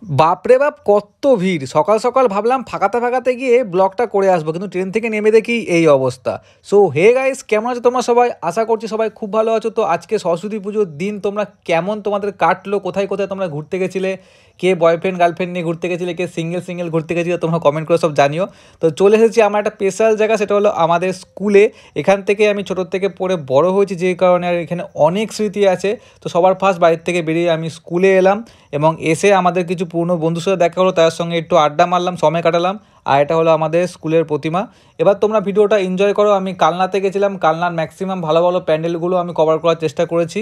বাপরে বাপ কত ভিড়! সকাল সকাল ভাবলাম ফাঁকাতে ফাঁকাতে গিয়ে ব্লগটা করে আসবো, কিন্তু ট্রেন থেকে নেমে দেখি এই অবস্থা। সো হে গাইস, কেমন আছো তোমরা সবাই? আশা করছি সবাই খুব ভালো আছো। তো আজকে সরস্বতী পুজোর দিন তোমরা কেমন তোমাদের কাটলো? কোথায় কোথায় তোমরা ঘুরতে গেছিলে? কে বয়ফ্রেন্ড গার্লফ্রেন্ড নিয়ে ঘুরতে গেছিলে, কে সিঙ্গেল সিঙ্গেল ঘুরতে গেছিলে, তোমরা কমেন্ট করে সব জানিও। তো চলে এসেছি আমার একটা স্পেশাল জায়গা, সেটা হলো আমাদের স্কুলে। এখান থেকে আমি ছোটোর থেকে পড়ে বড় হয়েছি, যে কারণে আর এখানে অনেক স্মৃতি আছে। তো সবার ফার্স্ট বাড়ির থেকে বেরিয়ে আমি স্কুলে এলাম এবং এসে আমাদের কিছু পুরনো বন্ধুর সাথে দেখা হলো, তার সঙ্গে একটু আড্ডা মারলাম, সময় কাটালাম। আর এটা হলো আমাদের স্কুলের প্রতিমা। এবার তোমরা ভিডিওটা এনজয় করো। আমি কালনাতে গেছিলাম, কালনার ম্যাক্সিমাম ভালো ভালো প্যান্ডেলগুলো আমি কভার করার চেষ্টা করেছি।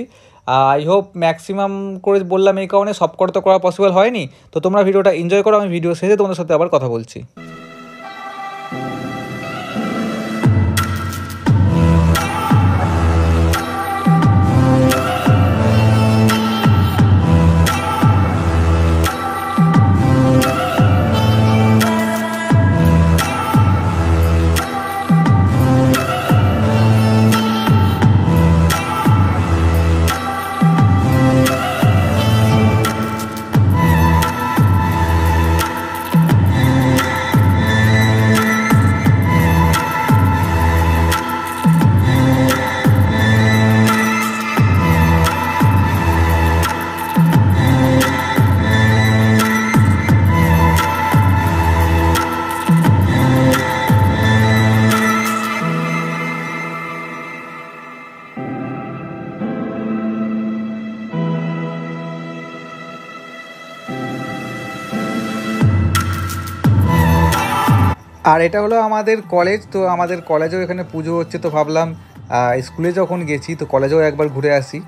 আই হোপ ম্যাক্সিমাম করে বললাম এই কারণে, সব করে তো করা পসিবল হয়নি। তো তোমরা ভিডিওটা এনজয় করো, আমি ভিডিও শেষে তোমাদের সাথে আবার কথা বলছি। আর এটা হলো আমাদের কলেজ। তো আমাদের কলেজেও এখানে পুজো হচ্ছে, তো ভাবলাম স্কুলে যখন গেছি তো কলেজেও একবার ঘুরে আসি।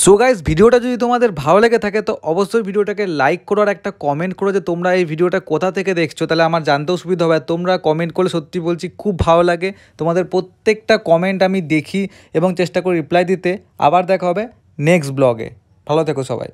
সো গাইস, ভিডিওটা যদি তোমাদের ভালো লেগে থাকে তো অবশ্যই ভিডিওটাকে লাইক করো আর একটা কমেন্ট করো যে তোমরা এই ভিডিওটা কোথা থেকে দেখছো, তাহলে আমার জানতেও সুবিধা হবে। তোমরা কমেন্ট করলে সত্যি বলছি খুব ভালো লাগে, তোমাদের প্রত্যেকটা কমেন্ট আমি দেখি এবং চেষ্টা করি রিপ্লাই দিতে। আবার দেখা হবে নেক্সট ব্লগে, ভালো থেকো সবাই।